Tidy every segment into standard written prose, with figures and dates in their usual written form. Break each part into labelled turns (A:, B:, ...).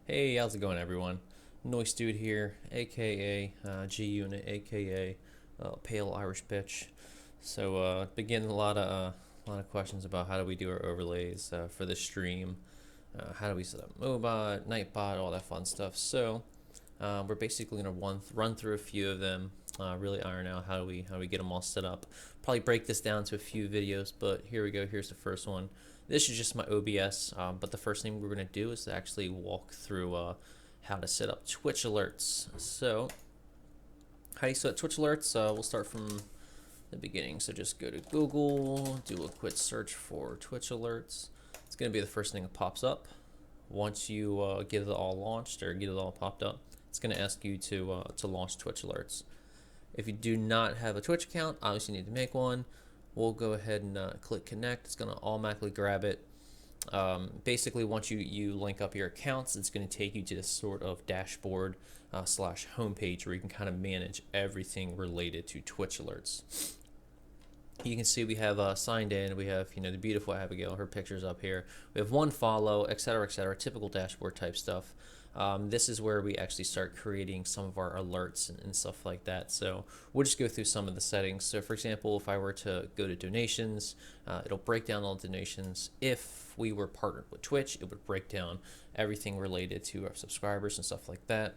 A: Hey, how's it going, everyone? Noise Dude here, aka G Unit, aka Pale Irish Bitch. So, been getting a lot of questions about how do we do our overlays for the stream, how do we set up Mobot, Nightbot, all that fun stuff. So, we're basically gonna run through a few of them, really iron out how do we get them all set up. Probably break this down to a few videos, but here we go. Here's the first one. This is just my OBS, but the first thing we're gonna do is to actually walk through how to set up Twitch alerts. So, how do you set up Twitch alerts? We'll start from the beginning. So just go to Google, do a quick search for Twitch alerts. It's gonna be the first thing that pops up. Once you get it all launched or get it all popped up, it's going to ask you to launch Twitch alerts. If you do not have a Twitch account, obviously you need to make one. We'll go ahead and click connect. It's going to automatically grab it. Basically, once you link up your accounts, it's going to take you to this sort of dashboard slash homepage where you can kind of manage everything related to Twitch alerts. You can see we have signed in. We have the beautiful Abigail, her pictures up here. We have one follow, etc., etc. Typical dashboard type stuff. This is where we actually start creating some of our alerts and stuff like that. So we'll just go through some of the settings. So for example, if I were to go to donations, it'll break down all donations. If we were partnered with Twitch, it would break down everything related to our subscribers and stuff like that.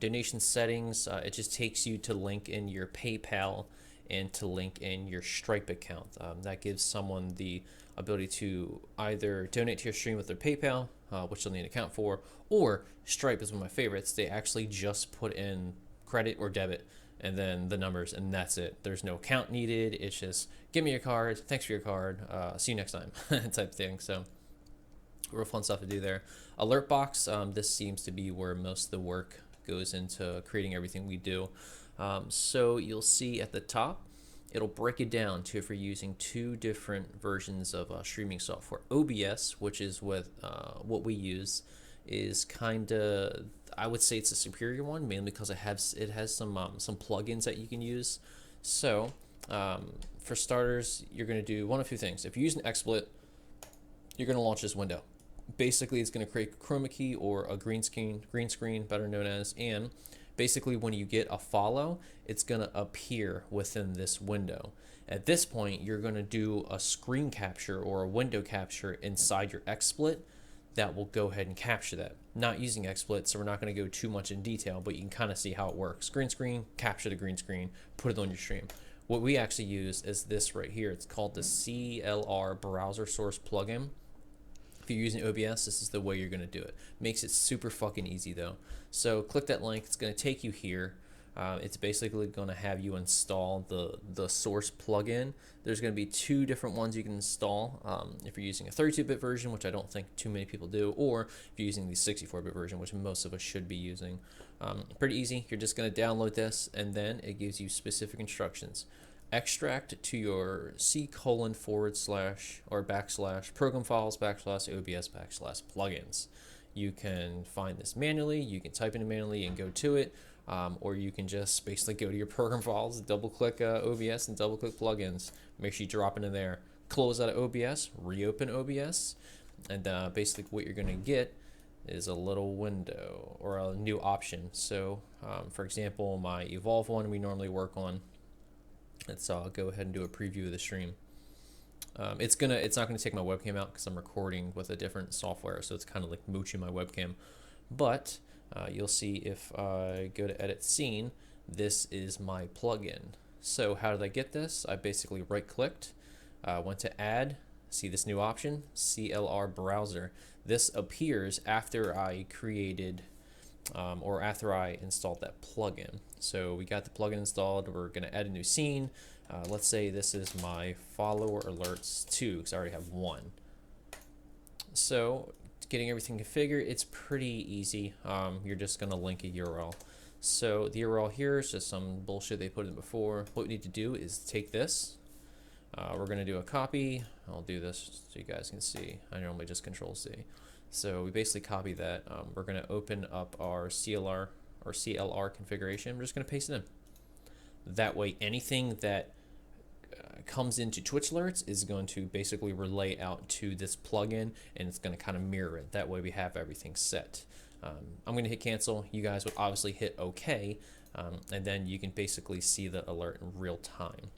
A: Donation settings, it just takes you to link in your PayPal and to link in your Stripe account. That gives someone the ability to either donate to your stream with their PayPal, which they'll need an account for, or Stripe is one of my favorites. They actually just put in credit or debit and then the numbers, and that's it. There's no account needed. It's just give me your card, thanks for your card, see you next time type thing. So real fun stuff to do there. Alert box, this seems to be where most of the work goes into creating everything we do. So you'll see at the top, it'll break it down to if you're using two different versions of streaming software. OBS, which is what we use, is kind of, I would say it's a superior one, mainly because it has some plugins that you can use. So for starters, you're going to do one of two things. If you use an XSplit, you're going to launch this window. Basically, it's going to create a chroma key or a green screen, better known as, and basically when you get a follow, it's going to appear within this window. At this point, you're going to do a screen capture or a window capture inside your XSplit that will go ahead and capture that. Not using XSplit, so we're not going to go too much in detail, but you can kind of see how it works. Green screen, capture the green screen, put it on your stream. What we actually use is this right here. It's called the CLR browser source plugin. If you're using OBS, this is the way you're going to do it. Makes it super fucking easy though. So click that link. It's going to take you here. It's basically going to have you install the source plugin. There's going to be two different ones you can install if you're using a 32-bit version, which I don't think too many people do, or if you're using the 64-bit version, which most of us should be using. Pretty easy. You're just going to download this, and then it gives you specific instructions. Extract to your C:// or / program files / OBS / plugins. You can find this manually, you can type in it manually and go to it, or you can just basically go to your program files, double click OBS and double click plugins. Make sure you drop it in there. Close out of OBS, reopen OBS, and basically what you're going to get is a little window or a new option. So for example, my Evolve one we normally work on. Let's go ahead and do a preview of the stream. It's not gonna take my webcam out because I'm recording with a different software, so it's kind of like mooching my webcam. But you'll see if I go to edit scene, this is my plugin. So how did I get this? I basically right-clicked, went to add, see this new option, CLR browser. This appears after I created or after I installed that plugin. So we got the plugin installed. We're going to add a new scene. Let's say this is my follower alerts 2 because I already have one. So getting everything configured, it's pretty easy. You're just going to link a URL. So the URL here is just some bullshit they put in before. What we need to do is take this. We're going to do a copy. I'll do this so you guys can see. I normally just Control C. So we basically copy that. We're going to open up our CLR or CLR configuration. We're just going to paste it in. That way, anything that comes into Twitch alerts is going to basically relay out to this plugin, and it's going to kind of mirror it. That way we have everything set. I'm going to hit cancel. You guys would obviously hit OK, and then you can basically see the alert in real time.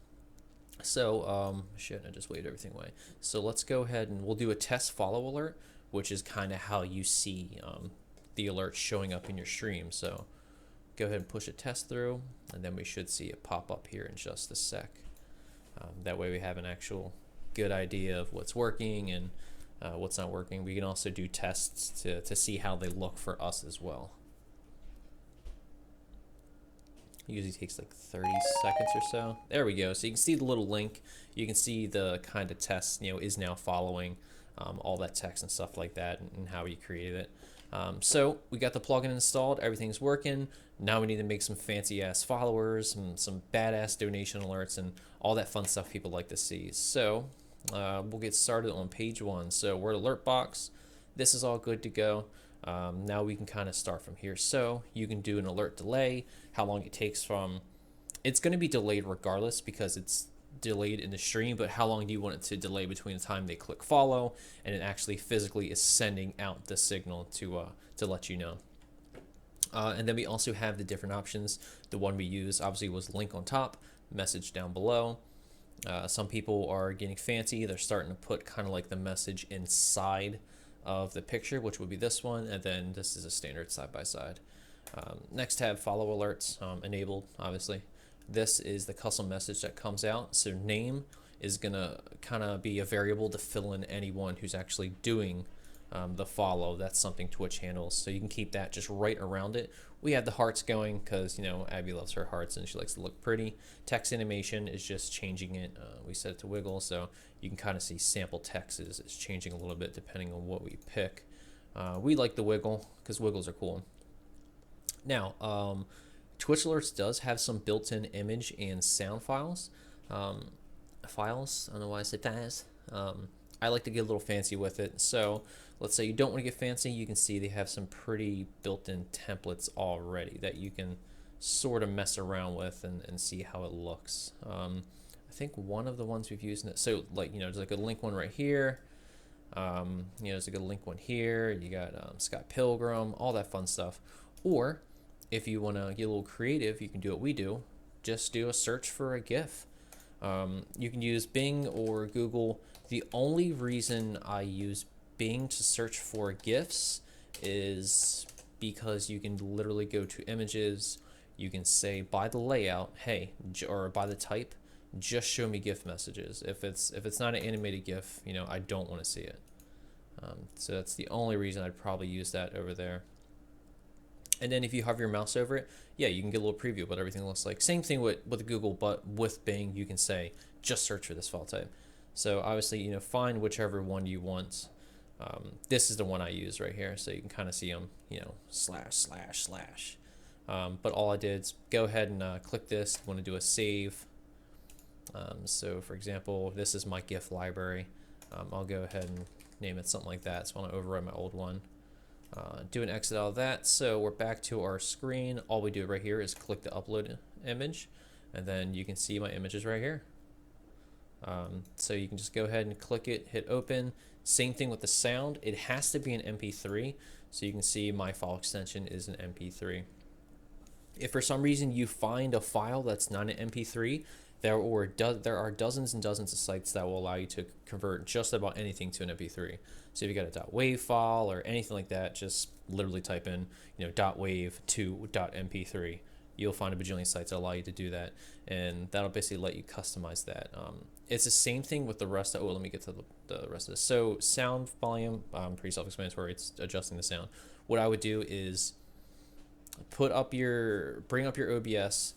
A: So shit, I just waved everything away. So let's go ahead and we'll do a test follow alert, which is kind of how you see the alert showing up in your stream. So go ahead and push a test through, and then we should see it pop up here in just a sec. That way we have an actual good idea of what's working and what's not working. We can also do tests to see how they look for us as well. It usually takes like 30 seconds or so. There we go. So you can see the little link. You can see the kind of test, is now following all that text and stuff like that, and how you created it. So we got the plugin installed. Everything's working. Now we need to make some fancy ass followers and some badass donation alerts and all that fun stuff people like to see. So we'll get started on page 1. So we're at alert box. This is all good to go. Now we can kind of start from here. So you can do an alert delay, how long it takes from, it's going to be delayed regardless because it's delayed in the stream, but how long do you want it to delay between the time they click follow and it actually physically is sending out the signal to let you know. And then we also have the different options. The one we use obviously was link on top, message down below. Some people are getting fancy. They're starting to put kind of like the message inside of the picture, which would be this one, and then this is a standard side-by-side. Next tab, follow alerts, enabled, obviously. This is the custom message that comes out. So name is gonna kind of be a variable to fill in anyone who's actually doing the follow. That's something Twitch handles, so you can keep that just right around it. We have the hearts going because Abby loves her hearts and she likes to look pretty. Text animation is just changing it. We set it to wiggle, so you can kind of see sample text is changing a little bit depending on what we pick. We like the wiggle because wiggles are cool. Now, Twitch alerts does have some built-in image and sound files. I don't know why I said files. I like to get a little fancy with it. So let's say you don't want to get fancy. You can see they have some pretty built-in templates already that you can sort of mess around with and see how it looks. I think one of the ones we've used, so like, there's like a link one right here. There's like a link one here. You got Scott Pilgrim, all that fun stuff. Or if you want to get a little creative, you can do what we do. Just do a search for a GIF. You can use Bing or Google. The only reason I use Bing to search for GIFs is because you can literally go to images. You can say by the layout, hey, or by the type, just show me GIF messages. If it's not an animated GIF, I don't want to see it. So that's the only reason I'd probably use that over there. And then if you hover your mouse over it, yeah, you can get a little preview of what everything looks like. Same thing with Google, but with Bing, you can say, just search for this file type. So obviously, find whichever one you want. This is the one I use right here, so you can kind of see them, ///. But all I did is go ahead and click this. I want to do a save. So for example, this is my GIF library. I'll go ahead and name it something like that. So I want to override my old one. Do an exit out of that. So we're back to our screen. All we do right here is click the upload image, and then you can see my images right here. So you can just go ahead and click it, hit open. Same thing with the sound. It has to be an MP3. So you can see my file extension is an MP3. If for some reason you find a file that's not an MP3, there are dozens and dozens of sites that will allow you to convert just about anything to an MP3. So if you got a .wav file or anything like that, just literally type in .wav to .mp3. You'll find a bajillion sites that allow you to do that, and that'll basically let you customize that. It's the same thing with the rest of, let me get to the rest of this. So sound volume, pretty self-explanatory. It's adjusting the sound. What I would do is bring up your OBS,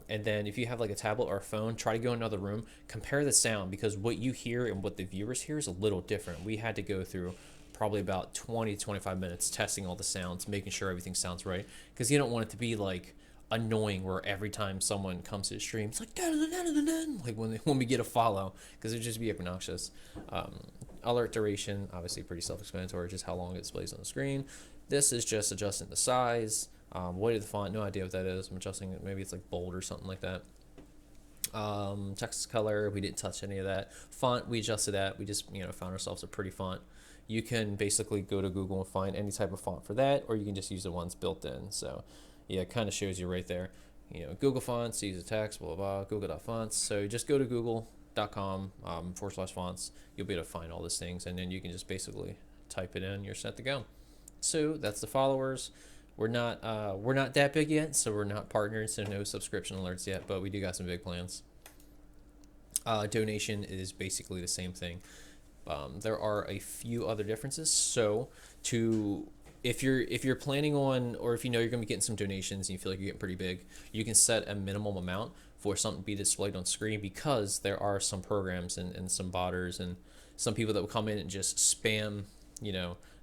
A: and then if you have like a tablet or a phone, try to go in another room, compare the sound, because what you hear and what the viewers hear is a little different. We had to go through probably about 20 to 25 minutes testing all the sounds, making sure everything sounds right, because you don't want it to be like annoying where every time someone comes to the stream it's like like when we get a follow, because it'd just be obnoxious. Alert duration, obviously pretty self-explanatory, just how long it displays on the screen. This is just adjusting the size. Weight of the font, no idea what that is. I'm adjusting it, maybe it's like bold or something like that. Text color, we didn't touch any of that. Font, we adjusted that. We just, found ourselves a pretty font. You can basically go to Google and find any type of font for that, or you can just use the ones built in. So yeah, it kind of shows you right there. Google Fonts, use the text, blah, blah, blah, google.fonts. So just go to google.com /fonts. You'll be able to find all these things, and then you can just basically type it in. You're set to go. So that's the followers. We're not that big yet, so we're not partnered, so no subscription alerts yet, but we do got some big plans. Donation is basically the same thing. There are a few other differences. So if you're planning on, or if you're going to be getting some donations and you feel like you're getting pretty big, you can set a minimum amount for something to be displayed on screen, because there are some programs and some botters and some people that will come in and just spam,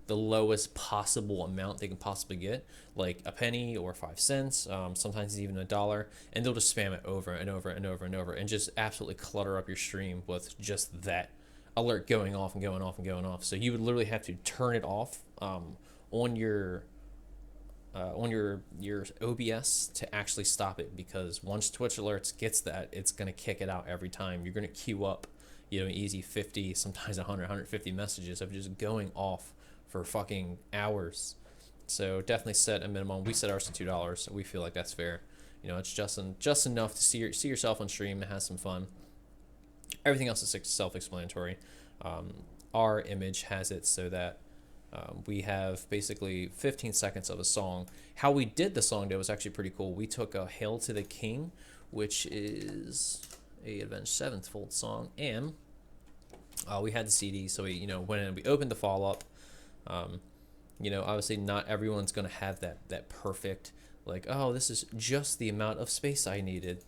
A: the lowest possible amount they can possibly get, like a penny or 5 cents, sometimes even $1, and they'll just spam it over and over and over and over, and just absolutely clutter up your stream with just that alert going off and going off and going off. So you would literally have to turn it off on your OBS to actually stop it, because once Twitch alerts gets that, it's gonna kick it out every time. You're gonna queue up, easy 50, sometimes 100, 150 messages of just going off for fucking hours. So definitely set a minimum. We set ours to $2, so we feel like that's fair. It's just enough to see yourself on stream and have some fun. Everything else is self-explanatory. Our image has it so that we have basically 15 seconds of a song. How we did the song, though, was actually pretty cool. We took a Hail to the King, which is a Avenged Sevenfold song, and we had the CD, so we went in, we opened the follow-up. Obviously not everyone's gonna have that perfect, like, oh, this is just the amount of space I needed.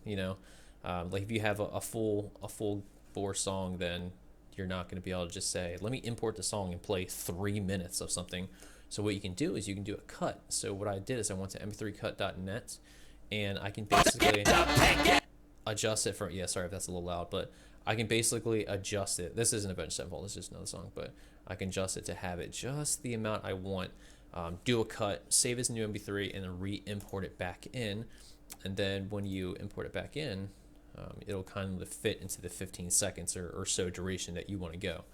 A: Like if you have a full bore song, then you're not gonna be able to just say, let me import the song and play 3 minutes of something. So what you can do is you can do a cut. So what I did is I went to mp3cut.net, and I can basically adjust it for, yeah, sorry if that's a little loud, but I can basically adjust it. This isn't Avenged Sevenfold, this is just another song, but I can adjust it to have it just the amount I want. Do a cut, save as a new MP3, and then re-import it back in. And then when you import it back in, it'll kind of fit into the 15 seconds or so duration that you want to go.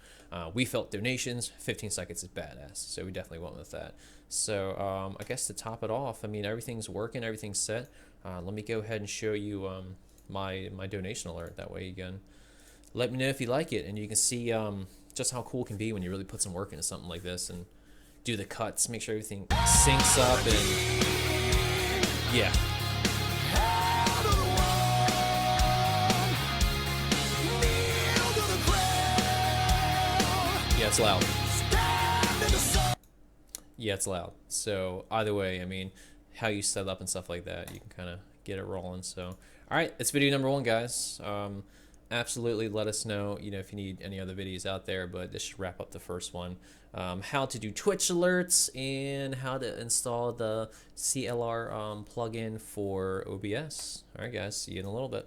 A: We felt donations, 15 seconds is badass, so we definitely went with that. So I guess to top it off, everything's working, everything's set. Let me go ahead and show you my donation alert. That way you can let me know if you like it, and you can see just how cool it can be when you really put some work into something like this and do the cuts, make sure everything syncs up, and yeah. Yeah, it's loud. Yeah, it's loud. So either way, how you set up and stuff like that, you can kind of get it rolling. So, all right, it's video number 1, guys. Absolutely let us know, if you need any other videos out there, but this should wrap up the first one. How to do Twitch alerts and how to install the CLR plugin for OBS. All right, guys, see you in a little bit.